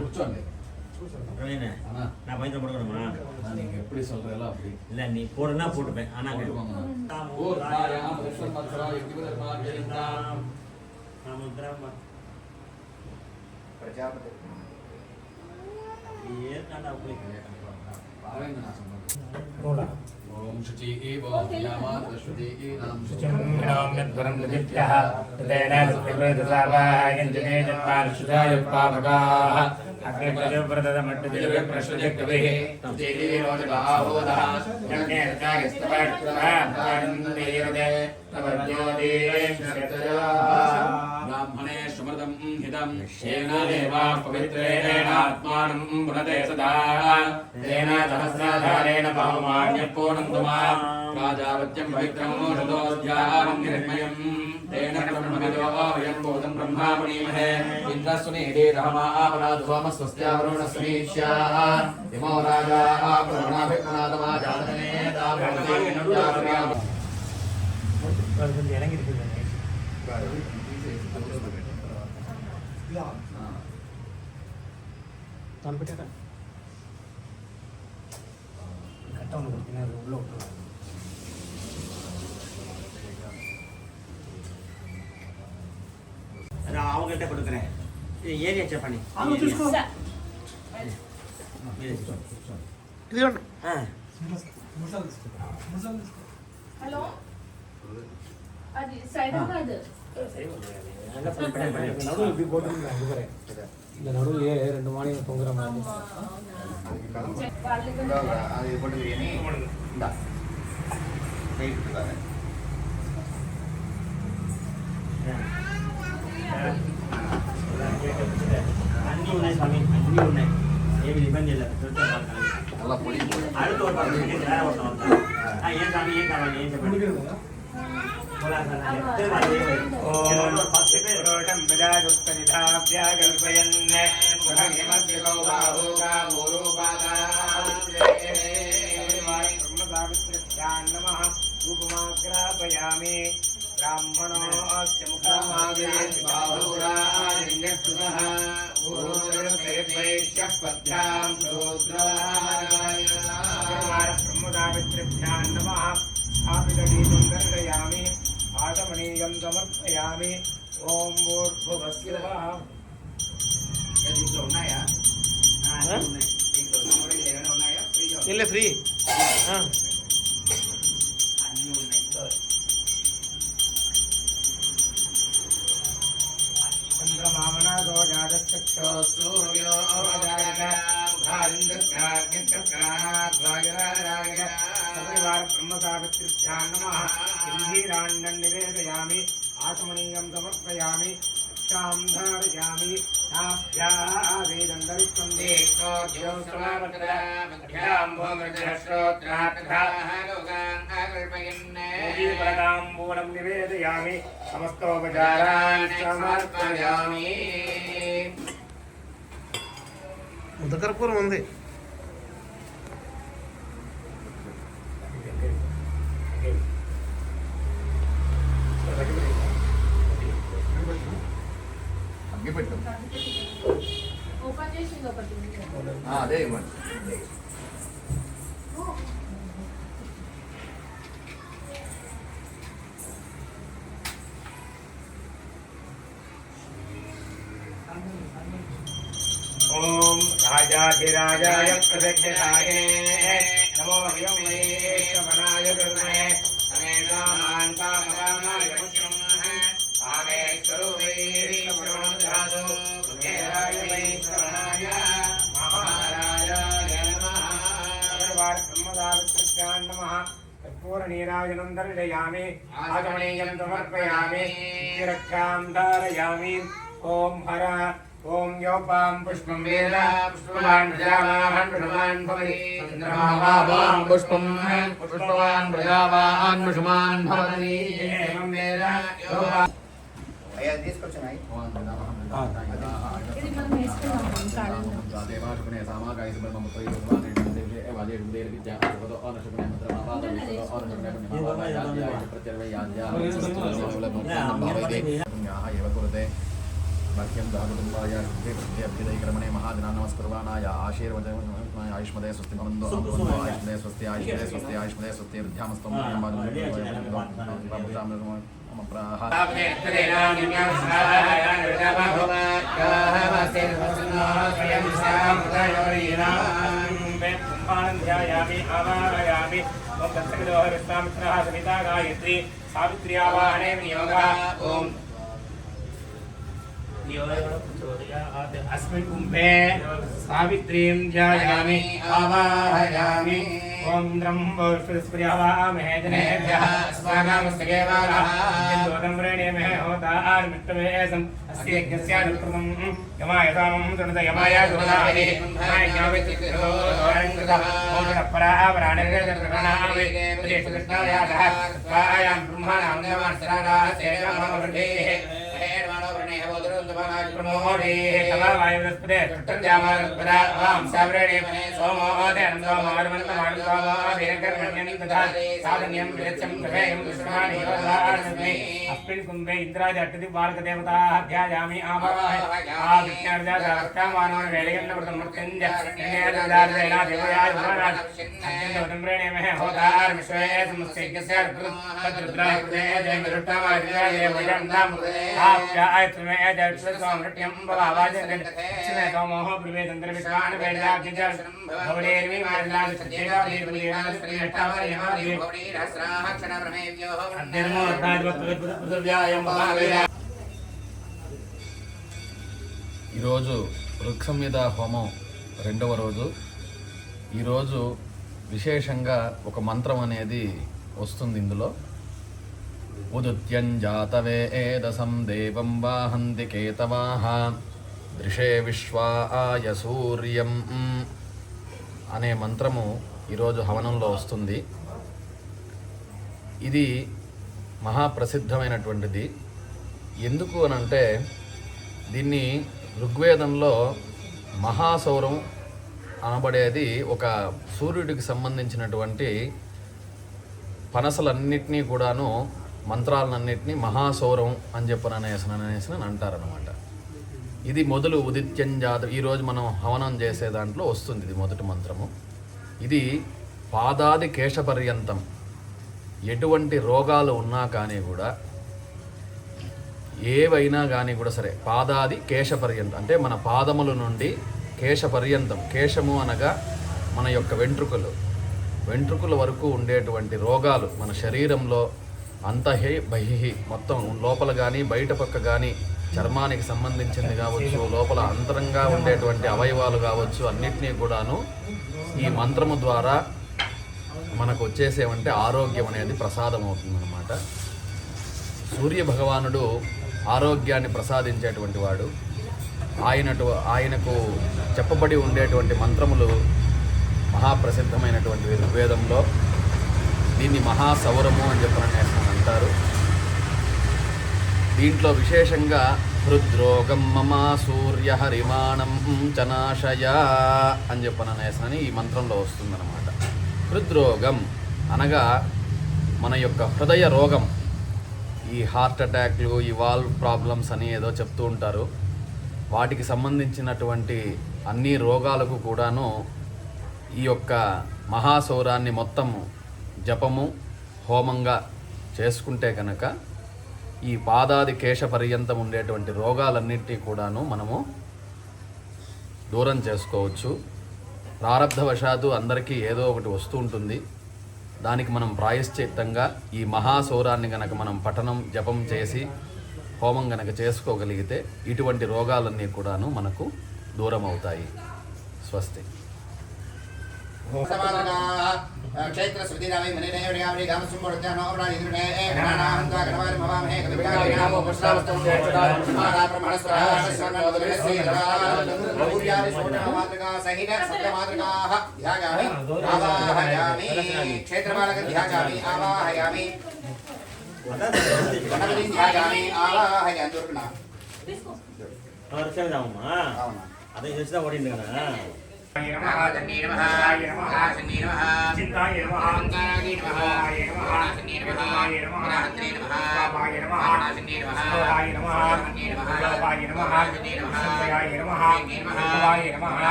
కూర్చోండి நான் பயந்து போடணுமா நீங்க எப்படி சொல்றீங்களோ அப்படி இல்ல நீ போடுனா போட்டுப்பேன் ஆனா ஓர் மாயா பிரசன் மத்ரா யுக்திவத மார்ஜிந்தாம் சமுద్రం ప్రజాపతి ఏ కాండా ఉప్లే పారేంద్ర నా సంబంధం ఓం శుచి ఏవో యామాత్ శుచి ఏనాం శుచిం నామ్యద్వరం లజిత్యః తదేన సుప్రదసావాయంజనే జన్మాన్ శుచాయ పాపకాః अग्निप्रजोप्रदमट्टुदिवे प्रश्नजक्तवेः तुजेरोजगाहोदः यज्ञेर्चागस्तवट्टवान्देरदे तवज्योतिरेश्वरतया ब्राह्मणे सुमृतं हितं येन देवा पवित्रेणात्मानं पुनते सदा तेन सहस्राधारेण बहुमान्यपूर्णन्तु मां प्राजापत्यं पवित्रं षडोऽध्यायं निर्मयं तेन ब्रह्मविदो वयं बोधं ब्रह्मापणीमहे इन्द्रस्वनेदे रहमापराधोमस्वस्त्यावरुणस्वनीष्याः इमो राजा पुराणाभिज्ञातमाजातने दाभवति அவங்கள்ட்ட கொடுக்குறேன் ஏரியா செக் பண்ணி హలో అది సైడ్ కాదు இந்த நடுவில் ரெண்டு மாநிலம் தொங்குற மாதிரி அது போட்டு பிரியாணி இந்தா வெயிட் అన్నీ ఉన్నాయి స్వామి అన్నీ ఉన్నాయి ఏమి ఇబ్బంది లేదు అలా పొడి అడుగు ఏం స్వామి ఏం కావాలి ఏం చెప్పండి రూపమాగ్రాపయామి బ్రాహ్మణోస్య ముఖమాగ్రేతి బాహురాయన్యస్తుతః ఊరుదృశ్యైష్యః పద్భ్యాం రుద్రాయ బ్రహ్మదావిత్రిభ్యాం నమః స్థాపితదీపం దర్శయామి ఆచమనీయం సమర్పయామి ఓం భూర్భువస్సుః దీంట్లో ఉన్నాయా దీంట్లో ఏమైనా ఉన్నాయా ಇಲ್ಲ ಫ್ರೀ అన్నీ ఉన్నాయి చంద్రమామనాదో జాతశ్చక్షో సూర్యో అవజాయత భారింద్రస్యాగ్నిచక్రాద్వాయురారాయ సపరివార బ్రహ్మసావిత్రిభ్యాం నమః సింధీరాండం నివేదయామి ఆచమనీయం సమర్పయామి రక్షాం ధారయామి నాభ్యావేదం దరిత్వం దేశోద్యో సమావర్తరాభ్యాం భూమిర్దశ్రోత్రాత్రాహలోకాంగల్పయన్నే నివేదయామి సమస్తోపచారాన్ సమర్పయామి ఉదకర్పూరం ఉంది అగ్గిపెట్టు ఓపెన్ చేసింది ఒకటి అదే ఇవ్వండి ఓం రాజాధిరాజాయ ప్రదక్షిణాయ నమో హరిం వైష్ణవనాయ గురుమహే అనేకామాంతామకామాయ పుష్యం కామేశ్వరో వైష్ణవనాథాదో కుబేరాయ వైష్ణవనాయ మహారాజాయ నమః బ్రహ్మదావిత్రిభ్యాం నమః కర్పూరనీరాజనం దర్శయామి ఆచమనీయం సమర్పయామి రక్షాం ధారయామి ఓం హర ఓం యోపాం పుష్పం వేద పుష్పవాన్ ప్రజావాన్ పుష్పవాన్ భవతి చంద్రమావాం పుష్పం పుష్పవాన్ ప్రజావాన్ పుష్పవాన్ భవతి ఏవం వేద యోపాం అయ్యా తీసుకొచ్చాను ఇది మనం వేసుకున్నాం కాలంలో మహ్యం దాగుతుంబాయ అభ్యుదయక్రమణే మహాదినా నమస్కర్వాణాయ ఆశీర్వదనాయ ఆయుష్మదే స్వస్తి భవంతు ఆయుష్మదే స్వస్తి ఆయుష్మదే స్వస్తి ఆయుష్మదే స్వస్తి వృద్ధ్యామస్తం సావిత్రి ఆవాహనే వినియోగः ఓం अस्मिन् कुम्भे सावित्रीं ध्यायामि आवाहयामि ओम ब्रह्मोष्पस्पर्यावामहे जनेभ्यः स्वागामस्तकेवालः यन्दोदं वृणीमहे होतार्मित्तमेसम् अस्य यज्ञस्यानुप्रदं यमायतामं तृणत यमाय दुर्नाहि मायज्ञावित्तिरोरङ्कृतः ओषणपरावराणिर्गतप्रणामि प्रदेशकृष्णायातः स्वायां ब्रह्मणां देवांसराः सेवामवृद्धेः अस्मिन् कुम्भे इंद्राज अट्टति बालकदेवताः ध्यायामि स्वामृत्यं भवावाजन चिने तमोह प्रवेदंतर विश्वान वेदाग्निजल भवदेर्वि मारलाद सत्येवादेवदेवाद श्रीहट्टावयमादे भवदे रहस्राः क्षणप्रमेव्यो निर्मो ताजवत्वद्व्यायं भवावेद ఈరోజు వృక్షంయద హోమం రెండవ రోజు. ఈరోజు విశేషంగా ఒక మంత్రం అనేది వస్తుంది ఇందులో. ఉదుత్యంజాతవేదసం దేవం వాహంతి కేతవాః దృశే విశ్వాయ సూర్యం అనే మంత్రము ఈరోజు హవనంలో వస్తుంది. ఇది మహాప్రసిద్ధమైనటువంటిది. ఎందుకు అనంటే దీన్ని ఋగ్వేదంలో మహాసౌరం అనబడేది ఒక సూర్యుడికి సంబంధించినటువంటి పనసలన్నిటినీ కూడాను మంత్రాలన్నింటినీ మహాసౌరం అని చెప్పననేసి అంటారనమాట. ఇది మొదలు ఉదిత్యంజాత ఈరోజు మనం హవనం చేసే దాంట్లో వస్తుంది ఇది మొదటి మంత్రము. ఇది పాదాది కేశపర్యంతం ఎటువంటి రోగాలు ఉన్నా కానీ కూడా ఏవైనా కానీ కూడా సరే పాదాది కేశపర్యంతం అంటే మన పాదముల నుండి కేశపర్యంతం, కేశము అనగా మన యొక్క వెంట్రుకల వరకు ఉండేటువంటి రోగాలు మన శరీరంలో అంతహి బహిహి మొత్తం లోపల కానీ బయట పక్క కానీ చర్మానికి సంబంధించింది కావచ్చు, లోపల అంతరంగా ఉండేటువంటి అవయవాలు కావచ్చు, అన్నిటినీ కూడాను ఈ మంత్రము ద్వారా మనకు వచ్చేసేవంటే ఆరోగ్యం అనేది ప్రసాదం అవుతుందన్నమాట. సూర్య భగవానుడు ఆరోగ్యాన్ని ప్రసాదించేటువంటి వాడు. ఆయనకు చెప్పబడి ఉండేటువంటి మంత్రములు మహాప్రసిద్ధమైనటువంటి ఋగ్వేదంలో దీన్ని మహాసౌరము అని చెప్పననేసి అంటారు. దీంట్లో విశేషంగా హృద్రోగం మమ సూర్య హరిమాణం చనాశయ అని చెప్పననేసి ఈ మంత్రంలో వస్తుందన్నమాట. హృద్రోగం అనగా మన యొక్క హృదయ రోగం, ఈ హార్ట్ అటాక్లు, ఈ వాల్వ్ ప్రాబ్లమ్స్ అని ఏదో చెప్తూ ఉంటారు. వాటికి సంబంధించినటువంటి అన్ని రోగాలకు కూడాను ఈ యొక్క మహాసౌరాన్ని మొత్తము జపము హోమంగా చేసుకుంటే కనుక ఈ పాదాది కేశ పర్యంతం ఉండేటువంటి రోగాలన్నింటినీ కూడాను మనము దూరం చేసుకోవచ్చు. ప్రారబ్ధవశాత్తు అందరికీ ఏదో ఒకటి వస్తూ ఉంటుంది. దానికి మనం ప్రాయశ్చిత్తంగా ఈ మహాసౌరాన్ని గనక మనం పఠనం జపం చేసి హోమం గనక చేసుకోగలిగితే ఇటువంటి రోగాలన్నీ కూడాను మనకు దూరం అవుతాయి. స్వస్తి. क्षेत्र सुधीरामि मनिरेवरियामि गामसुमोर्जनो अवराजिद्रुणे नानाहंता गणवारि भवामहे कवितारि नामो पुष्टावस्तम माता ब्रह्मणस्वराश्रमोदरे गौर्यानि सोढमातृका सहित सप्तमातृकाः ध्यायामि आवाहयामि क्षेत्रपालक ध्यायामि आवाहयामि गणपति ध्यायामि आवाहयामि दुर्गुणा అదే చేసినా ఓడింది కదా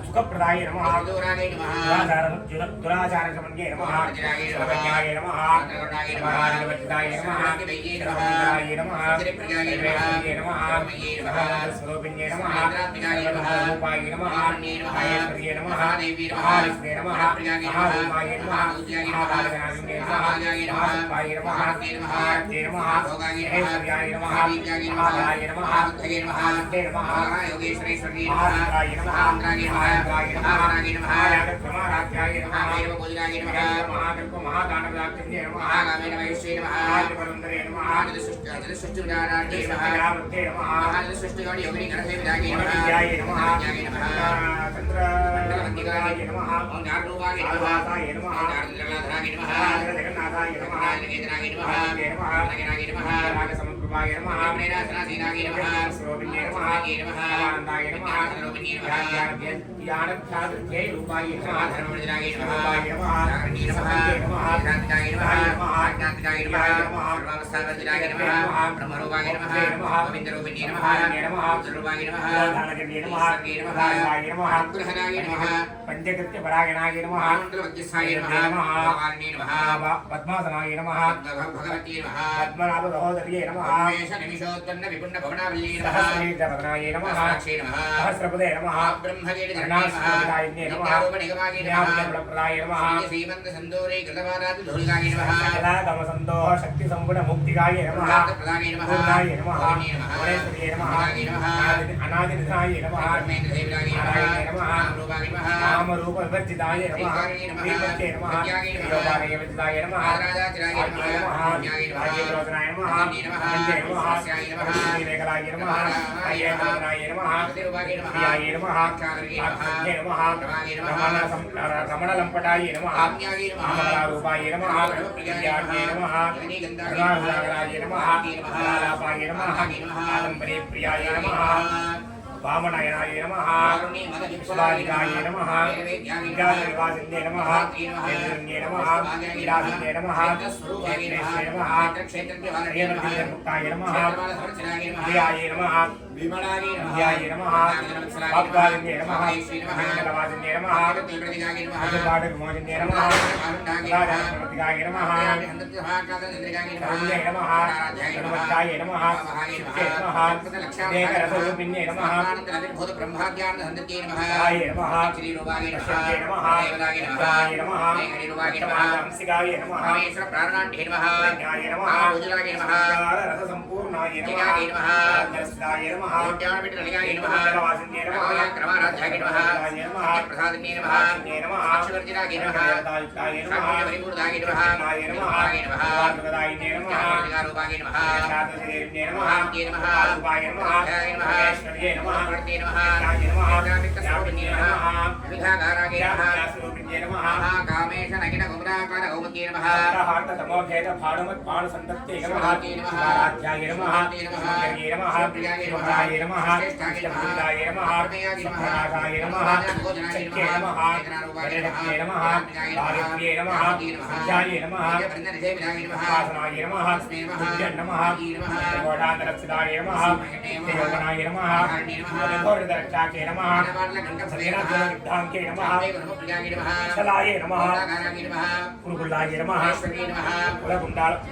సుఖప్రదాయ నమః దురాచార సమన్వయ నమః సర్వజ్ఞాయ నమః సర్వజ్ఞాయ నమః సర్వజ్ఞాయ నమః శ్రీప్రియాయ నమః స్వరూపిణ్యే నమః రూపాయ నమః మహేశ్వర్యే నమః మహాలక్ష్మీ నమః మహారూపాయ నమః మహాకాళినాథినే నమః మహాసత్వాయ నమః మహారత్నే నమః మహేశ్వర్యాయ నమః మహాకాయ నమః మహాసిద్ధే నమః యోగేశ్వరేశ్వర్యే నమః మహాయ నమః మహాయ నమః మహారాజ్యాయ నమః మహాదేవపూజనాయ నమః మహాకల్ప మహాదానవ్యాప్తిన్యే నమః మహాగామిన వైశ్వే నమః మహాదివరుందరే నమః మహాదిసృష్టివిధానాయ నమః మహావృత్తే నమః మహాదిసృష్టిగౌడి యోగిని గణసేవిదాయ నమః విద్యాయ నమః చంద్రవందికాయ నమః ఓంకారరూపాయ నమః ఆవాసాయ నమః ఓంకారజగన్నాథాయ నమః జగన్నాథాయ నమః జగేంద్రాయ నమః నగరాయ నమః రాగసమప్రభాయ నమః ప్రేరాసనాసీనాయ నమః స్వరూపిణ్యే నమః ఆనందాయ నమః స్వరూపిణ్యే నమః జ్ఞానఖ్యాతృత్యై రూపాయ నమః ధర్మవర్ధనాయ నమః నారాయణాయ నమః కాంతాయ నమః ఆజ్ఞాతికాయ నమః సర్వావస్థావర్ధనాయ నమః బ్రహ్మరూపాయ నమః గోవిందరూపిణ్యే నమః రూపాయ నమః ధానగర్యే నమః నమః అనుగ్రహనాయ నమః పంచకృత్య పరాయణాయ నమః మంత్రవద్యసాయ నమః వారిణే నమః పద్మాసనాయ నమః భగవతి నమః పద్మనాభ సహోదర్యే నమః మేష నిమిషోత్పన్న విపున్న భవనావల్యే నమః సహస్రపదనాయ నమః సాక్షే నమః సహస్రపదే నమః బ్రహ్మగేడి ధర్మాయ నమః నిగమాయ నమః ప్రదాయ నమః శ్రీమంత సందోరే కృతవారాది ధూళికాయ నమః కళాగమ సందోహ శక్తి సంగుణ ముక్తికాయ నమః ప్రదాయ నమః పూర్ణాయ నమః వరేశ్వర్యే నమః అనాది నిధాయ నమః బ్రహ్మేంద్ర దేవాయ నమః రూపాయ నమః నామ రూప వివర్జితాయ నమః వివర్తే నమః యోగాయ వివర్జితాయ నమః రాజాచిరాయ నమః రాజేంద్రోదనాయ నమః వందే నమః స్యాయ నమః శ్రీరేఖలాయ నమః అయ్యేంద్రోదనాయ నమః తిరువాయ నమః శ్రీయాయ నమః ఆచార్య నమః రమణలంపటాయ నమః రూపాయ నమః ప్రియాయ నమః గంధాయ నమః లాపాయ నమః ఆలంబరే ప్రియాయ నమః వామనయనాయ నమః శివాయ నమః విద్యానివాసిన్యే నమః చైతన్యే నమః విలాసిన్యే నమః క్షేత్రేశ్వరే నమః క్షేత్రముక్తాయ నమః ప్రియాయ నమః విద్యాయ నమః వాగ్వాదిన్యే నమః మంగళవాదిన్యే నమః పాఠవిమోచన్యే నమః రాజాయ నమః కరుణ్యే నమః కరుణవత్తాయ నమః శివే నమః ఏకరసరూపిణ్యే నమః భూత బ్రహ్మాజ్ఞాన సందత్యే నమః ఆయ నమః శ్రీ రూపాయ నమః దేవదాయ నమః హరి రూపాయ నమః హంసికాయ నమః మహేశ్వర ప్రాణాంటే నమః జ్ఞాయ నమః భుజనాయ నమః రస సంపూర్ణాయ నమః దర్శనాయ నమః జ్ఞానపిటలికాయ నమః వాసిన్యే నమః క్రమరాధ్యాయ నమః ప్రసాదిన్యే నమః నమః అక్షవర్జినాయ నమః దాయికాయ నమః పరిపూర్ణాయ నమః నాయ నమః వార్గదాయ నమః రూపాయ నమః శాతదేవ్యే నమః నమః రూపాయ నమః ఈశ్వర్యే నమః వర్తే నమః నాయ నమః విద్యావిన్యే నమః విధాకారాయ నమః స్వరూపిణ్యే నమః కామేశ నగిన గుమరాకార గౌమతే నమః హార్త సమోఘేత భానుమత్ భాను సంతప్తే నమః రాధ్యాయ నమః నమః నమః ప్రియాయ నమః శ్రేష్ఠాయ నమః సప్తనాథాయ నమః చక్కే నమః గణపతే నమః భారత్యే నమః విద్యాయ నమః వాసనాయ నమః విద్య నమః గోడాంతరక్షితాయ నమః దేవనాయ నమః గోరదరక్షాకే నమః శుభాంకే నమః చలాయే నమః పురుగులాయే నమః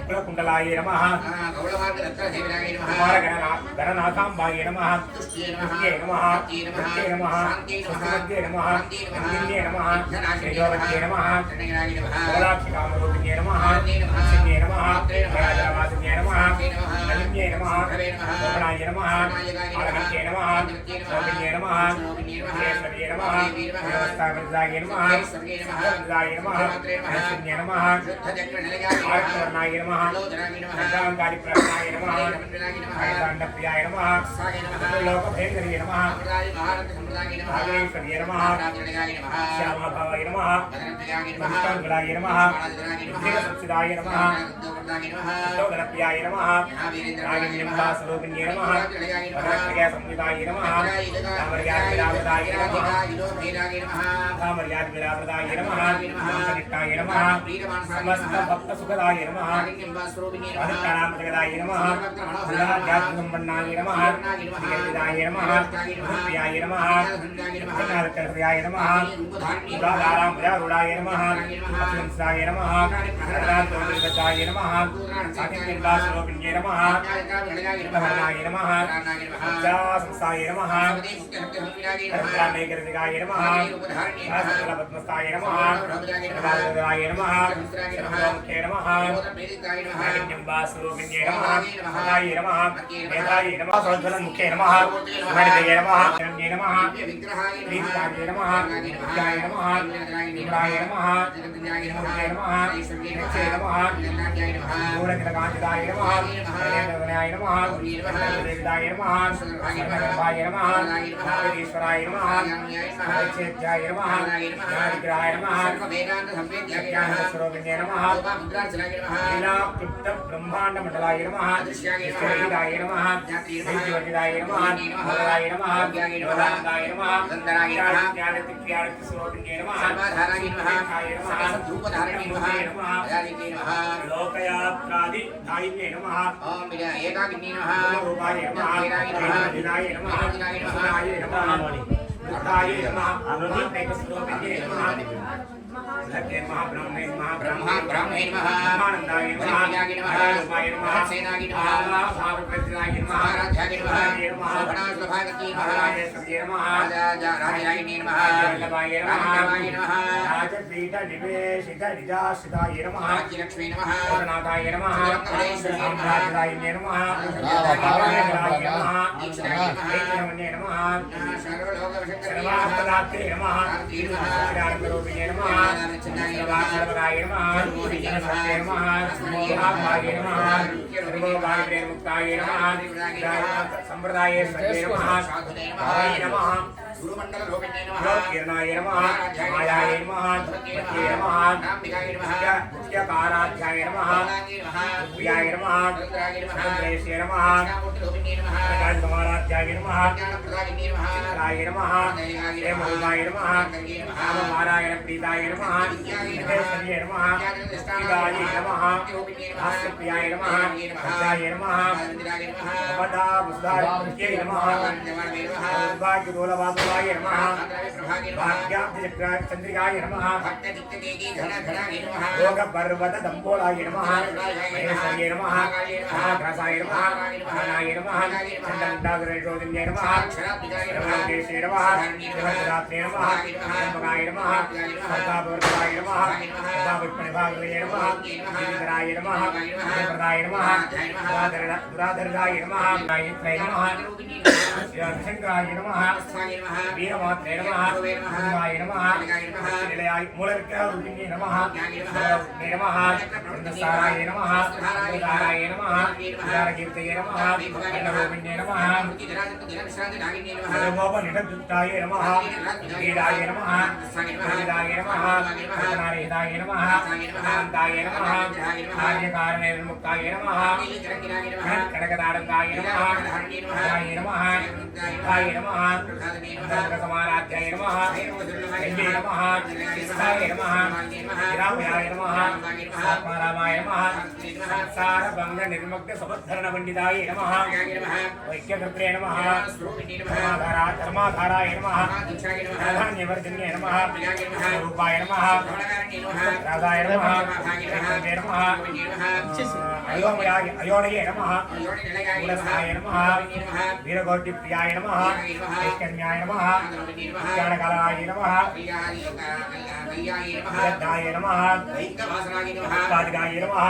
కులకుండలాయే నమః గణనాథాంబాయే నమః తుష్ట్యే నమః తుష్ట్యే నమః సుమధ్యే నమః నందిన్యే నమః శ్రేయోవత్యే నమః గోదాక్షికామరూపిణ్యే నమః సిన్యే నమః రాజరావాసిన్యే నమః నలిన్యే నమః గోపణాయ నమః ఆలకట్యే నమః సౌకర్యే నమః శ్రేయస్వర్యే నమః వ్యవస్థాపరిదాయ నమః సర్వదాయ నమః సిన్యే నమః ఆర్తవర్ణాయ నమః గంగాంగారి ప్రసన్నాయ నమః ఐదాండప్రియాయ నమః లోకభేంకర్యే నమః భాగేశ్వర్యే నమః శ్యామభావాయ నమః మంగళాయ నమః సంసిదాయ నమః లోకప్రియాయ నమః రాగిణ్యంబాస్వరూపిణ్యే నమః పరమప్రియ సంయుతాయ నమః రామర్యాద్విరావృతాయ నమః రామర్యాద్విరావృతాయ నమః నిష్టాయ నమః సమస్త భక్త సుఖదాయ నమః అనుష్ఠానామజగదాయ నమః ధ్యాత్మసంపన్నాయ నమః శ్రీయదాయ నమః ప్రియాయ నమః ప్రియాయ నమః ఉదారాంబుజారుడాయ నమః అత్యంసాయ నమః గణనాథోదాయ నమః సాకిన్యంబాస్వరూపిణ్యే నమః హరణాయ నమః సంస్థాయ నమః మేఘరతిగాయ నమః పద్మస్థాయ నమః రాజరాయ నమః సర్వముఖ్యే నమః నాగిన్యంబాస్వరూపిణ్యే నమః హరాయ నమః మేధాయ నమః సౌజ్వలముఖ్యే నమః మణిదయే నమః హిరణ్యే నమః ప్రీతికాయ నమః విద్యాయ నమః ఇంద్రాయ నమః మూర్తయే నమః నిత్యే నమః మూఢకిలకాంతిదాయ నమః నరేంద్రవనాయ నమః దేవిదాయ నమః సర్వగర్భాయ నమః ఈశ్వరాయ నమః చేత్యాయ నమః జ్ఞానవిగ్రహాయ నమః జ్ఞానస్వరూపిణ్యే నమః లీలాక్లుప్త బ్రహ్మాండ మండలాయ నమః ఈశ్వరీదాయ నమః వైద్యవర్జిదాయ నమః భగవాయ నమః యోగానందాయ నమః జ్ఞానతిక్యానతి స్వరూపిణ్యే నమః లోకయాత్రాది దాయిన్యే నమః ఏకాగ్ని నమః రూపాయ నమః వినాయ నమః సునాయ నమః అర్థాయ నమః అనుదేక స్వరూపిణ్యే నమః సత్యే నమః బ్రహ్మే నమః బ్రహ్మే నమః ఆనందాయ నమః రూపాయ నమః సేనాయ నమః భావప్రతిదాయ నమః రాజ్యాయ నమః భణాసుభాగతి నమః రాజేశ్వర్యే నమః రాజాయ నమః వల్లభాయ నమః రాజపీఠ నివేశిత నిజాశ్రితాయ నమః రాజ్యలక్ష్మీ నమః నాథాయ నమః సామ్రాజ్యాయ నమః రాజాయ నమః దీక్షాయ నమః సర్వలోకవశంకరాయ నమః శ్రీరామరూపిణే నమః సర్వాయ నమః సత్యే నమః మోహాయ నమః సర్వోపాయ ముక్తాయ నమః సంప్రదాయేశ్వర్యే నమః సాధునే నమః గురుమండల రూపిణే నమః కిరణాయ నమః మాయాయ నమః భక్త్యే నమః నాంబికాయ నమః ముఖ్యకారాధ్యాయ నమః ప్రియాయ నమః చంద్రేశ్వర నమః రూపిణే నమః రాజకుమారాధ్యాయ నమః జ్ఞానప్రదాయినే నమః చిత్రాయ నమః హేమరూపాయ నమః రామనారాయణ ప్రీతాయ నమః విద్యేశ్వర్యే నమః విదాయ నమః హాస్యప్రియాయ నమః భద్రాయ నమః భవదా ముస్దాయ నమః భాగ్యదోలవాసువాయ నమః భాగ్యాబ్ధిచక్రాయ చంద్రికాయ నమః యోగపర్వత దంబోళాయ నమః మహేశ్వర్యే నమః మహాగ్రాసాయ నమః మహానాయ నమః చండండాగ్రేషోదిన్యే నమః సర్వదేశే నమః శివరాత్రే నమః త్ర్యంబకాయ నమః సర్వాపవర్తాయ నమః సర్వాపుష్పనిభాగలే నమః శ్రీధరాయ నమః ప్రదాయ నమః దురాధరాయ నమః గాయత్రై నమః శంకరాయ నమః వీరమాత్రే నమః శివాయ నమః నిలయాయ మూలవిగ్రహరూపిణ్యే నమః నమః చంద్రసారాయ నమః చంద్రధారాయ నమః ఉదారకీర్తయే నమః అన్నరూపిణ్యే నమః సర్వోపనిషద్యుక్తాయ నమః వీరాయ నమః వీరాయ నమః నారహితాయ నమః శాంతాయ నమః కార్యకారణే విముక్తాయ నమః కనకదారంగాయ నమః హరాయ నమః ాయ నమః సమారాధ్యాయ నమః నమః శిస్తాయ నమః రామయాయ నమః ఆత్మారామాయ నమః సారభంగ నిర్మగ్న సముద్ధరణ పండితాయ నమః వైక్యకర్త్రే నమః ధర్మాధారాయ నమః ధాన్యవర్ధన్యే నమః రూపాయ నమః రాధాయ నమః నమః అయోడయే నమః కులస్థాయ నమః వీరగోటి ప్రియాయ నమః ఐశ్వర్యాయ నమః జ్ఞానకలాయ నమః సిద్ధాయ నమః పాదికాయ నమః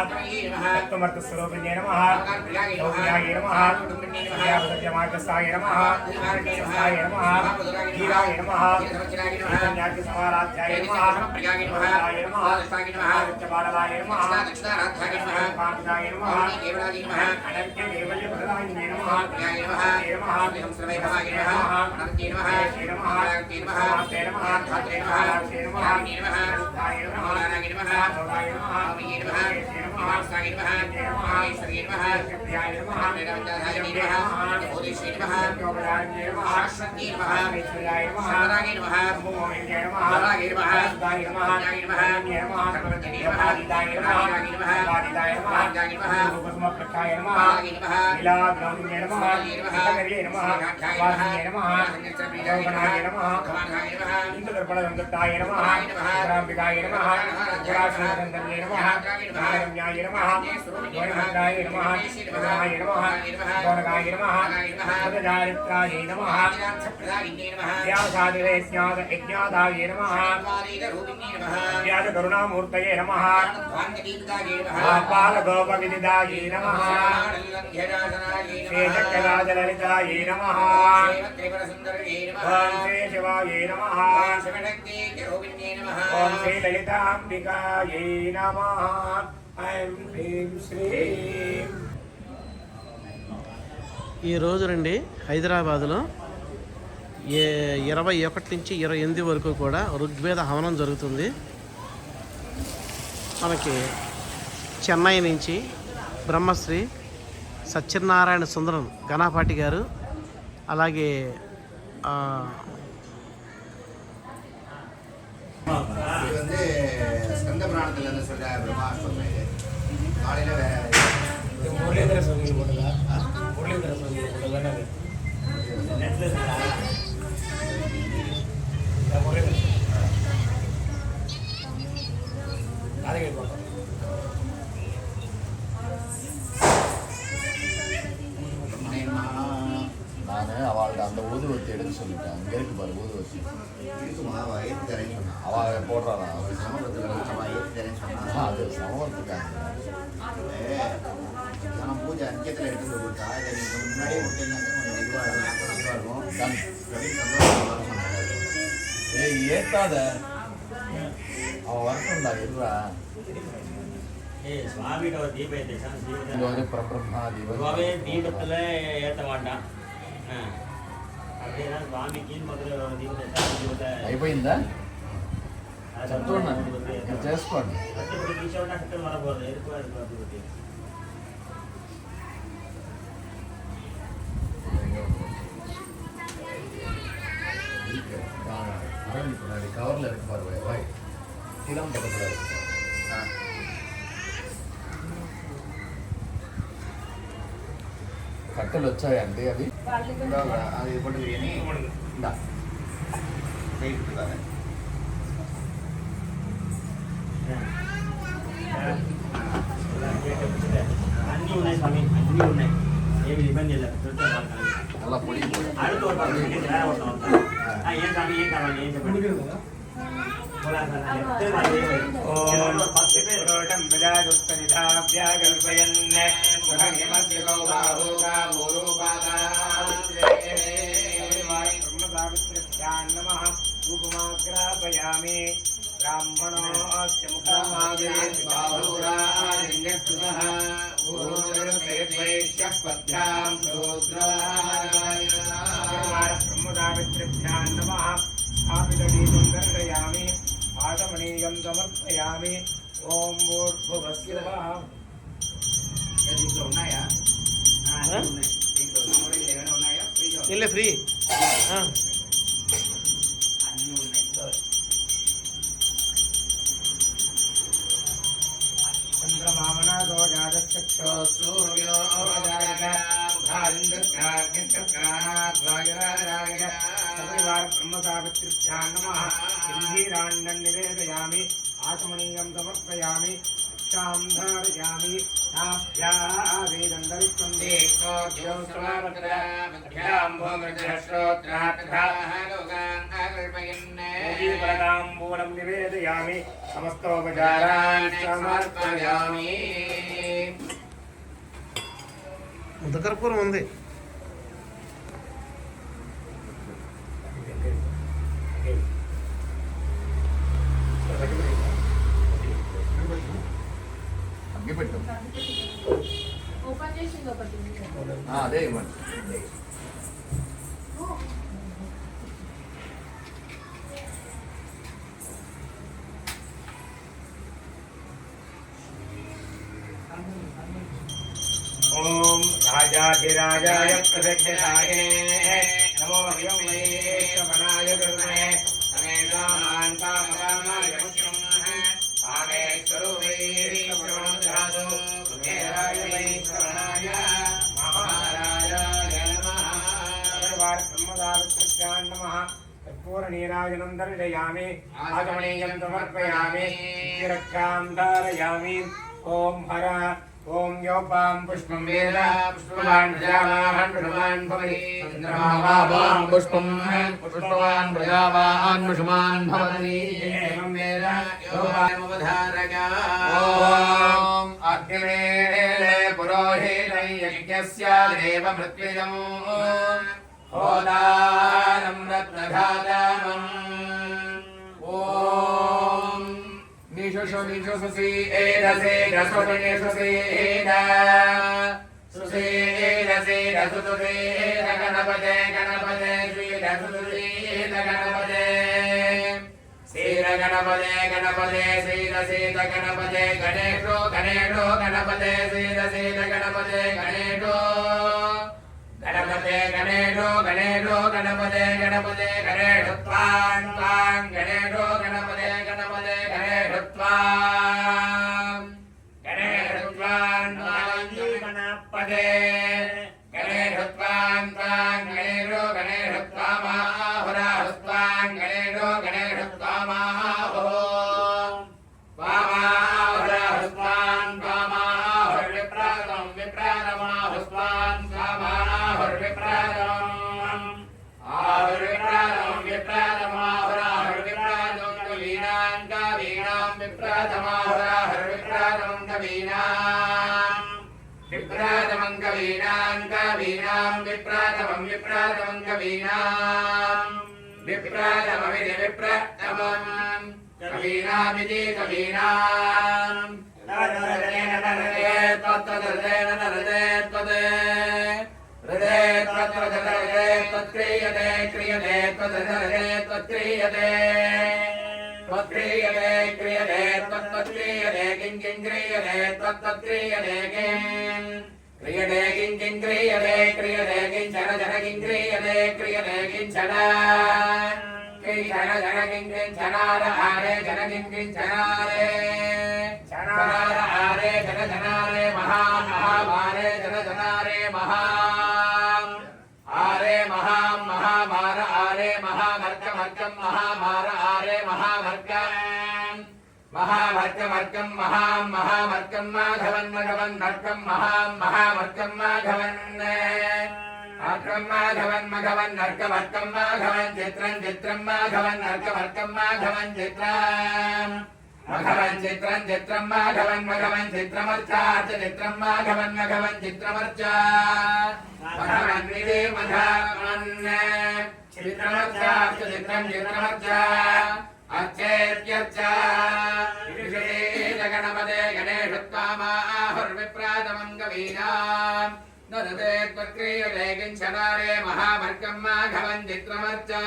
తత్వమర్థ స్వరూపిణ్యే నమః గౌర్యాయ నమః మార్గస్థాయ నమః సాయ నమః ధీరాయ నమః చైతన్యార్ఘ సమారాధ్యాయ నమః ఆయ నమః బాలలాయ నమః పాదాయ నమః అనంత్య దేవల్య ప్రదాయినే నమః నమః సంశ్రవేభాయ నమః అనంత్య నమః నమః తే నమః ధాత్రే నమః తే నమః ధాయ నమః నారాయణ నమః గౌరాయ నమః అమయ నమః తే నమః సాయ నమః తే నమః ఈశ్వర్య నమః ప్రియాయ నమః వేదాంతాయ నమః బోధిశ్రీ నమః గోపదాయ నమః శాశ్వతీ నమః ఈశ్వర్యాయ నమః నారాయణ నమః భూమోయ నమః నారాయణ నమః దాయ నమః నారాయణ నమః నమః సర్వజ్ఞే నమః దాయ నమః నారాయణ నమః వాదిదాయ నమః నారాయణ నమః ఉపసమప్రకాయ నమః నారాయణ నమః లీలా వినోదిన్యే నమః సకర్యే నమః వాదిన్యే నమః యోగనాయ నమః ఖమానాయ నమః ఇంద్రదర్పణ సందత్తాయ నమః రాంబికాయ నమః పురాశనందన్యే నమః నారాయణాయ నమః గోణమంతాయ నమః నారాయణ నమః గోణకాయ నమః సదచారిత్రాయ నమః వ్యాసాదిరే యజ్ఞాదాయ నమః వ్యాజ కరుణామూర్తయే నమః బాలగోపవిదిదాయ నమః శ్రీచక్రరాజలలితాయ నమః ఓం శ్రీ శివాయ నమః ఓం శ్రీ లలితాంబికాయ నమః ఐం హ్రీం శ్రీం. ఈరోజు రండి హైదరాబాదులో 21 నుంచి 28 వరకు కూడా ఋగ్వేద హవనం జరుగుతుంది. మనకి చెన్నై నుంచి బ్రహ్మశ్రీ సత్యనారాయణ సుందరం గణపాటి గారు, అలాగే இது வந்து ஸ்கந்த புராணத்துல இருந்து சொல்ற பிரம்மாஸ்திரம் இது காலையில முரளிதர சுவாமி போட்டதா? முரளிதர சுவாமி போட்டதா? நெட்ல இருக்கா? முரளிதர அதை கேட்போம். நான் அவள்கிட்ட அந்த ஊதுவத்தி எடுக்க சொல்லிட்டேன். அங்கே இருக்கு பாரு ஊதுவத்தி. இருக்குமா அவ ஏற்றி தரேன்னு சொன்னா அவள் போடுறாளா? அவள் சமூகத்தில் வச்சமா ஏற்றி தரேன்னு சொன்னா அது சமவத்துக்காக. ஆனால் பூஜை அஞ்சத்தில் எடுத்துட்டு கொடுத்தா இதை நீங்கள் கொஞ்சம் முன்னாடியே கொடுத்தீங்கன்னாக்கா கொஞ்சம் இதுவாக இருக்கும் ரவி சந்தோஷமாக சொன்னாங்க. ஏய் ஏத்தாத, அவன் வரட்டும்டா இருடா. சுவாமிகிட்ட ஒரு தீபம் ஏற்றிச்சான். இது வந்து பிரபிரம்மா தீபம். தீபத்தில் ஏற்ற மாட்டான். அப்படின்னா சுவாமிக்கு முதல்ல தீபத்தை అయిపోయిందా? చెప్తున్నా చేసుకోండి. తీసేవాడు అక్కడ మరపోదు ఎరుకు கவர்ல இருக்கு பாரு வாய் சீலம் பக்கத்துல కట్టెలు వచ్చాయండి అవి அது இது போட்டு பிரியாணி இந்தா செய்யிட்டுருக்காங்க. అన్నీ ఉన్నాయి స్వామి, అన్నీ ఉన్నాయి, ఏమి ఇబ్బంది లేదు. நல்லா பொடி அடுத்து ஒரு பக்கம் வேற ஒருத்தன் வந்தான். ஏன் சாமி ஏன் காரணம் ஏன் చెప్పండి. బ్రాహ్మణోగ్రాపయామి బ్రాహ్మణోస్య ముఖమాదేవాహురాజన్యకృతః ఊర్ధ్వైశ్యః పద్భ్యాం శూద్రాయ బ్రహ్మదావిత్రిభ్యాం నమః స్థాపితదీపం దర్శయామి ఆగమనీయం సమర్పయామి ఓం భూర్భువస్సువః. దీంట్లో ఉన్నాయా? దీంట్లో ఏమైనా ఉన్నాయా? ಇಲ್ಲ ಫ್ರೀ. అన్నీ ఉన్నాయి. दक्षो सूर्यो अवजायत मुखारिन्द्रस्याग्निचक्राद्वायुराजाय सविवार ब्रह्मसावित्रिभ्यां नमः सिन्धीराण्डं निवेदयामि आचमनीयं समर्पयामि क्षां धारयामि ताभ्यावेदन्तरित्वं देशो ज्योत्सवावक्रभ्यां भोमृतश्रोत्रात्तथाः लोकान् आकल्पयन् मूलं निवेदयामि समस्तोपचारान् समर्पयामि ముదకర్పూరం ఉంది. అగ్గిపెట్టు ఓపెన్ చేసింది ఒకటి అదే ఇవ్వండి. ओम राजाधिराजाय प्रदक्षिणाय नमो वैश्वनाय गुरुवे अनेकान् कामकामाय मुख्यं आमे स्वरूपैश्वरमधातु सुमेराय वैश्वनाय महाराजाय नमः सर्वार्थ ब्रह्मदावित्यां नमः कर्पूरनीराजनं दर्शयामि आगमनीयं समर्पयामि रक्षां धारयामि ओम हर ओम योपां पुष्पं वेद पुष्पवान् प्रजावान् पुष्पवान् भवति चन्द्रमावां पुष्पं पुष्पवान् प्रजावान् पुष्पवान् भवति एवं वेद योपामवधारया ओम अग्निवेले पुरोहितं यज्ञस्य देव मृत्युजं होदानं रत्नधातमम् ओम निशुशुनिशुसि एदसे दसुनिशुसि एदा सुसि एदसे दसुसि एदा गणपते गणपते श्री दसुसि एदा गणपते श्रीर गणपते गणपते श्रीरसीत गणपते गणेशो गणेशो गणपते श्रीरसीत गणपते गणेशो गणपते गणेशो गणेशो गणपते गणपते गणेशो त्वां त्वां गणेशो गणपते गणपते गणेशो त्वां गणेशो त्वां गणपते गणेशो त्वां त्वां गणेशो गणेशो त्वामाहुराहुः त्वां गणेशो गणेशो त्वामाहुः त्वामाहुराहुः त्वां त्वामाहुर्विप्रातं विप्रातमाहुः त्वां त्वामाहुर्विप्रातम् आहुर्विप्रातं विप्रातमाहुराहुर्विप्रातं कवीनां कवीनां विप्रातमाहुराहुर्विप्रातं कवीनां विप्रातमं कवीनां कवीनां विप्रातमं विप्रातं कवीनां विप्रातममिति विप्रातमं कवीनामिति कवीनां नरदेन नरदे तत्तदर्देन नरदे त्वदे हृदे तत्तदर्दे तत्क्रियते क्रियते तदर्दे तत्क्रियते त्वत्क्रियते क्रियते तत्तत्क्रियते किं किं क्रियते तत्तत्क्रियते किं क्रियते किं किं क्रियते क्रियते किञ्चन जन किं क्रियते क्रियते किञ्चन किञ्चन जन किं किञ्चनार आरे जन किं किञ्चनारे चनार आरे जन जनारे महा महामारे जन जनारे महा आरे महा महामार आरे महामर्कमर्कं महामार आरे महामर्कं महामर्कमर्कं महामर्कं माघवन् मघवन् नर्कं महामर्कं माघवन् अर्कं माघवन् मघवन् नर्कमर्कं माघवन् चित्रं चित्रं माघवन् नर्कमर्कं माघवन् चित्रं मघवन् चित्रं चित्रं माघवन् मघवन् चित्रमर्चार्च चित्रं माघवन् मघवन् चित्रमर्चा मघवन् विदे मघवन् चित्रमर्चार्च चित्रं चित्रमर्चा अच्छेत्यर्चा गणपते गणेशत्वामाहुर्विप्रातमं कवीनां नरदे त्वत्क्रियते किञ्चनारे महामर्कं माघवन् चित्रमर्चा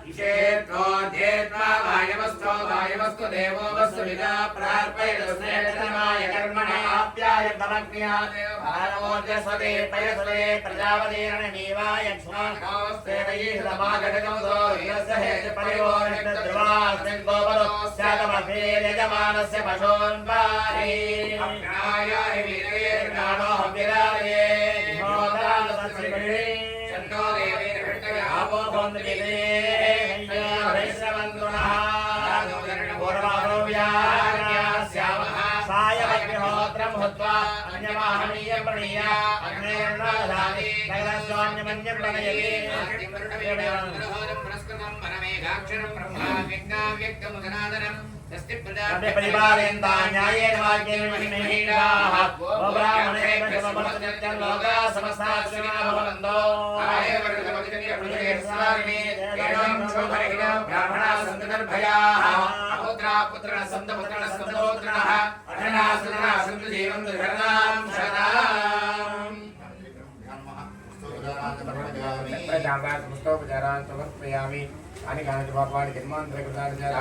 ईशेत्वोऽध्येत्वा वायवस्थो वायवस्थो देवो वस्तु विदा प्रार्पयतुश्रेष्ठतमाय कर्मणाप्यायतमग्न्या देव भारवोजस्वते पयस्वते प्रजापतिर्णमीवाय क्ष्माणोस्तेवयीषदमागतकमसो यस्य हेतपरिवो निग्धध्रुवास्मिन् गोपरो स्यातमग्नेरे यजमानस्य पशून् पाहि अग्नाय वीरैर्गाणो विराजे चन्नो देवीर्भृतय आपो भवन्ति वैश्रवन्त्रुणः पूर्वारोव्यास्यामः सायवग्निहोत्रं हुत्वा अन्यमाहनीयं प्रणीय अग्नेर्नादानि नगरस्वाम्यमन्यं प्रणयति पुरस्कृतं वनमेघाक्षरं ब्रह्मा व्यक्ताव्यक्तमुदनादनम् परिपालयन्ता न्यायेन वाक्येन महिमहीनाः वो ब्राह्मणेन समपदनित्यं लोकाः समस्ताः सुखिनः भवन्तु आये वर्धमतिनिय पृथ्वीर्स्वामिने एवं शोभरहिनो ब्राह्मणाः सन्तु निर्भयाः अपुत्राः पुत्रः सन्तु पुत्रः सन्तु पुत्रिणः अधनाः सुतनाः सन्तु जीवन्तु शरदां शरदाम्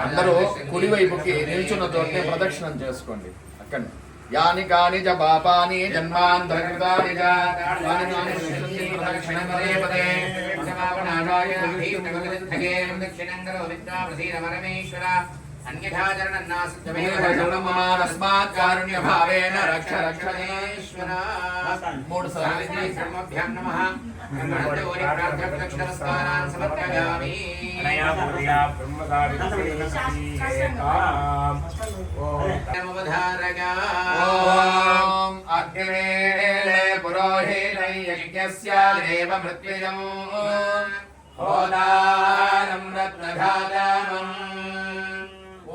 అందరూ కుడివైపుకి నిల్చున్న తోటే ప్రదక్షిణం చేసుకోండి. అక్కడ యాని కాని చ పాపాని జన్మాంతరకృతాని చ యాని కాని ప్రదక్షిణం పదే పదే సమాపనాశాయ భీష్మగోవిందగే దక్షిణంగరో విద్యా ప్రసీద పరమేశ్వర अन्यथाचरणन्नास्मात् कारुण्यभावेन रक्ष रक्षणेश्वर मूड ब्रह्मभ्यां नमः दक्षिणस्कारान् समर्पयामि अग्निवेले पुरोहितं यज्ञस्य देव मृत्युजं होदानं रत्नघातमम्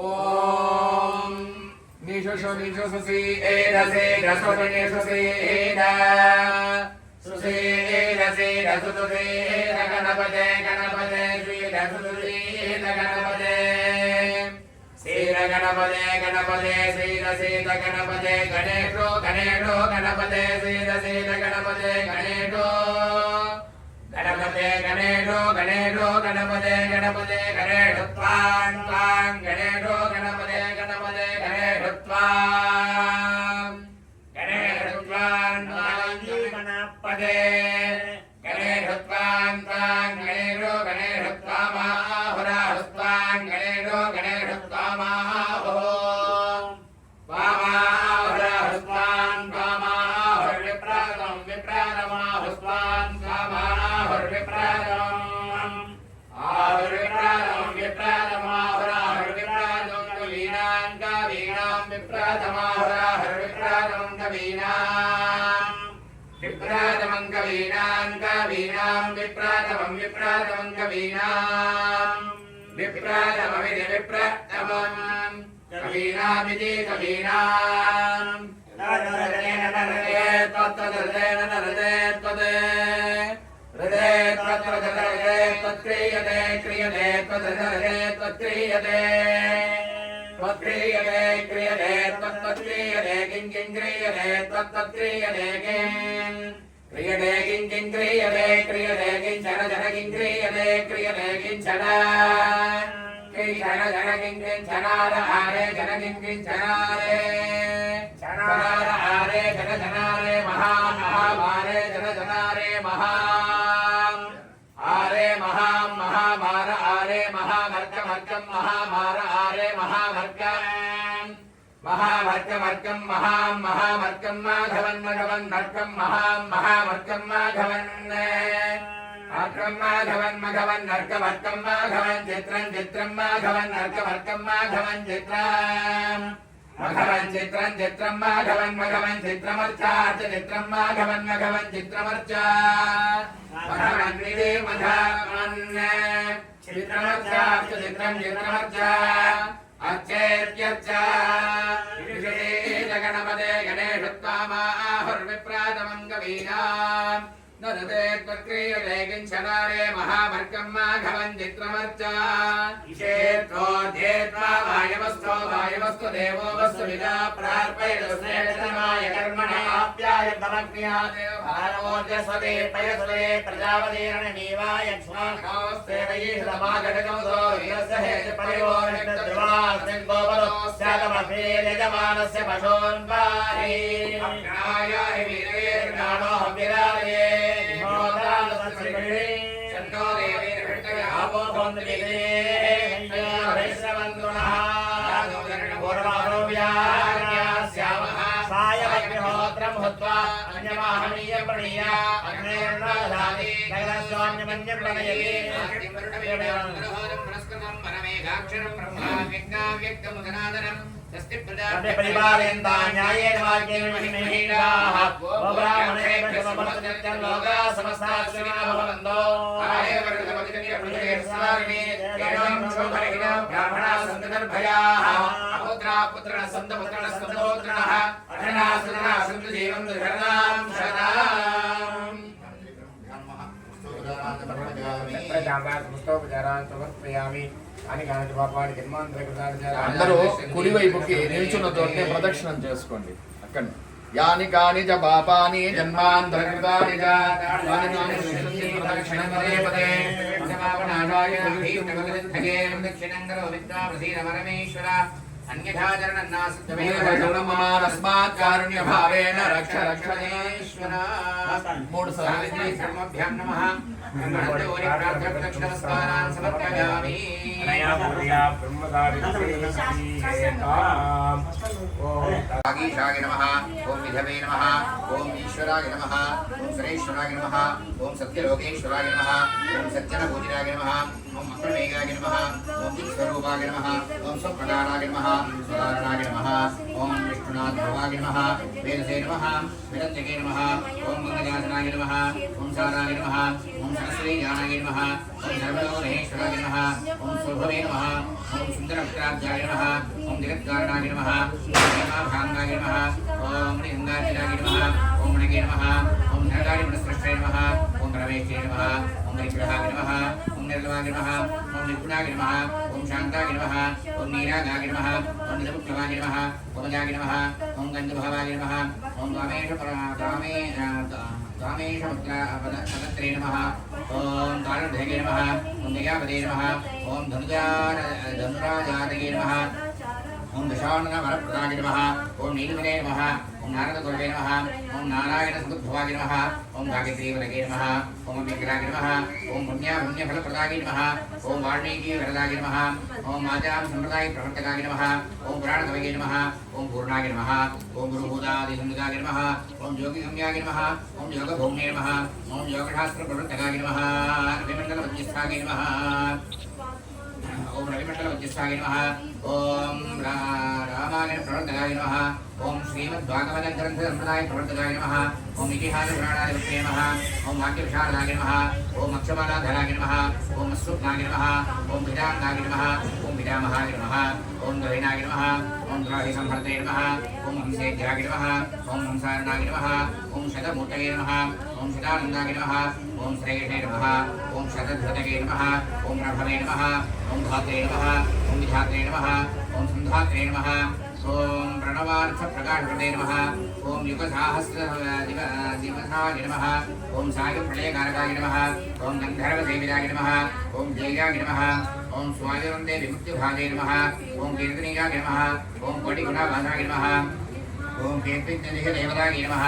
ओम निशोशो निशोसि एदसे दसोनिशोसि एदा सुसे एदसे दसुतुसे गणपते गणपते श्री दसुतुसे गणपते श्रीर गणपते गणपते श्रीरसे गणपते गणेशो गणेशो गणपते श्रीरसे गणपते गणेशो गणपते गणेशो गणेशो गणपते गणपते गणेशो त्वां त्वां गणेशो गणपते गणपते गणेशो त्वां गणेशो त्वां गणपते गणेशो त्वां त्वां गणेशो गणेशो त्वामाहुराहुः त्वां गणेशो गणेशो त्वामाहुः त्वामाहुराहुः त्वां त्वामाहुर्विप्रातं विप्रातमाहुः त्वां त्वामाहुर्विप्रातम् आहुर्विप्रातं विप्रातमाहुराहुर्विप्रातं कवीनां कवीनां विप्रातमाहुराहुर्विप्रातं कवीनां विप्रातमं कवीनां कवीनां विप्रातमं विप्रातमं कवीनां विप्रातममिति विप्रातमं कवीनामिति कवीनां नरदेन नरदे तत्तदर्देन नरदे तदे हृदे तत्तदर्दे तत्क्रियते क्रियते तदर्दे तत्क्रियते त्वत्क्रियते क्रियते तत्तत्क्रियते किं किं क्रियते तत्तत्क्रियते किं क्रियते किं किं क्रियते क्रियते किञ्चन जन किं क्रियते क्रियते किञ्चन किञ्चन जन किं किञ्चनार आरे जन किं किञ्चनारे चनार आरे जन जनारे महान् महामारे जन जनारे महान् आरे महां महामार आरे महामर्कमर्कं महामार आरे महामर्कं महामर्कमर्कं महां महामर्कं माघवन् मघवन् मर्कं महां महामर्कं माघवन् अर्कं माघवन् मघवन् अर्कमर्कं माघवन् चित्रं चित्रं माघवन् अर्कमर्कं माघवन् चित्रं मघवन् चित्रं चित्रं माघवन् मघवन् चित्रमर्चार्च चित्रं माघवन् मघवन् चित्रमर्चा मघवन् विदे मघवन् चित्रमर्चार्च चित्रं चित्रमर्चा अर्चेत्यर्चा गणपते गणेशत्वामाहुर्विप्रातमं कवीनां नरदे त्वत्क्रियते किञ्चनारे महामर्कं माघवन् चित्रमर्चा ईशेत्वोऽध्येत्वा वायवस्थो वायवस्तु देवो वस्तु विदा प्रार्पयतुस्नेहतमाय कर्मणे आप्यायतमग्न्यादेव भारवोजस्वते पयस्वते प्रजापतिर्णनीवाय क्ष्माकास्तेवयीषदमागडकंसो वीरस्य हेतपरिवोर्णितद्रुवास्मिन् गोपरो स्यातमभेर्यजमानस्य पशून् पाहि अग्नाय वीरैर्गाणो विराजे चन्नो देवीर्भृतय आपो भवन्ति वैश्रवन्त्रुणः अन्यमाहनीय प्रणीय अग्नेर्नादादि नगरस्वाम्यमन्यप्रणयते मनस्कृतं परमेघाक्षरं ब्रह्मा व्यक्ताव्यक्तमुदनादनं परिपालयन्ता न्यायेन वाक्येन महिमेहिनाः ब्राह्मणेभ्यः समपत्यं लोकाः समस्ताः सुखिनः भवन्तु ब्राह्मणाः सन्तु निर्भयाः अपुत्राः पुत्रिणः सन्तु पुत्रिणः सन्तु पौत्रिणः अधनाः सुतनाः सन्तु जीवन्तु शरणां शरणाम् అందరూ కుడివైపుకి నిల్చున్న తోటే ప్రదక్షిణం చేసుకోండి అక్కడ యాని కాని చ పాపాని జన్మాంతరకృతాని చ యాని కాని ప్రదక్షిణం పదే పదే సమాపనాశాయ భీష్టవదద్ధగే ప్రదక్షిణం కరో విద్వా ప్రసీద పరమేశ్వర అన్యథా తస్మాత్ కారుణ్య భావేన రక్ష రక్షణేశ్వర మూడు సార్లు ధర్మభ్యాం నమః బ్రహ్మణోరి ప్రార్థన ప్రదక్షిణ నమస్కారాన్ సమర్పయామి ఆగీషాయ నమః ఓం విధవే నమః ఓం ఈశ్వరాయ నమః ఓం సరేశ్వరాయ నమః ఓం సత్యలోకేశ్వరాయ నమః ఓం సత్యనభూజిరాయ నమః ఓం అప్రమేయాయ నమః ఓం విశ్వరూపాయ నమః ఓం స్వప్రదానాయ నమః స్వదారణాయ నమః ఓం విష్ణునాథాయ నమః వేదసే నమః విరత్యకే నమః ఓం మంగళాసనాయ నమః ఓం సారాయ నమః ఓం సరస్వతీయానాయ నమః ఓం సర్వలోకమహేశ్వరాయ నమః ఓం శుభవే నమః ఓం సుందరపుత్రాభ్యాయ నమః ఓం జగత్కారణాయ నమః ఓం హేమాభాంగాయ నమః ఓం మణిహంగార్జునాయ నమః ఓం మణగే నమః ఓం నరకాయ మనస్పృష్టాయ నమః ఓం పరమేశ్వరే నమః ఓం పరిగ్రహాయ నమః ఓం నిర్మలాయ నమః ఓం నిర్గుణాయ నమః ఓం శాంతాయ నమః ఓం నీరాగాయ నమః ఓం నిరముక్తవాయ నమః ఓం అజాయ నమః ఓం గంధభావాయ నమః ఓం కామేశముద్రపదత్రే నమః ఓం కారణభేగే నమః ఓం దయాపదే నమః ఓం ధనురాజాతగే నమః ఓం విషాణవరప్రదాయ నమః ఓం నీలమనే నమః ఓం నారదగురవే నమః ఓం నారాయణ సముద్భవాయ నమః ఓం గాయత్రీవరగే నమః ఓం విగ్రహాయ నమః ఓం పుణ్యఫలప్రదాయ నమః ఓం వాల్మీకీవరదాయ నమః ఓం ఆచారం సంప్రదాయ ప్రవర్తకాయ నమః ఓం పురాణకవయే నమః ఓం పూర్ణాయ నమః ఓం గురుభూతాదిసంయుగాయ నమః ఓం యోగిగమ్యాయ నమః ఓం యోగభౌమ్నే నమః ఓం యోగశాస్త్ర ప్రవర్తకాయ నమః రవిమండలమధ్యస్థాయ నమః ఓం రవిమండలమధ్యస్థాయ నమః ఓం రామాయణ ప్రవర్తకాయ నమః ఓం శ్రీమద్భాగవత గ్రంథ సంప్రదాయ ప్రవర్తకాయ నమః ఓం ఇతిహాస పురాణాధిపత్యే నమః ఓం వాక్యవిశారదాయ నమః ఓం అక్షమాలాధరాయ నమః ఓం అశ్వత్థాయ నమః ఓం పితామహాయ నమః ఓం పితామహాయ నమః ఓం ద్రవిణాయ నమః ఓం ద్రాహి సంహర్తే నమః ఓం హంసేధ్యాయ నమః ఓం హంసారణాయ నమః ఓం శతమూర్తయే నమః ఓం శతానందాయ నమః ఓం శ్రేయసే నమః ఓం శతధృతగే నమః ఓం ప్రభవే నమః ఓం ధాత్రే నమః ఓం విధాత్రే నమః ఓం సంధాత్రే నమః ఓం ప్రణవార్థ ప్రకాశకృతే నమః ఓం యుగసహస్ర దివసాయ నమః ఓం సాయ ప్రళయకారకాయ నమః ఓం గంధర్వసేవితాయ నమః ఓం జయాయ నమః ఓం స్వాయువందే విముక్తిభాగే నమః ఓం కీర్తనీయాయ నమః ఓం కోటిగుణాభాసాయ నమః ఓం కీర్తిదేవతాయ నమః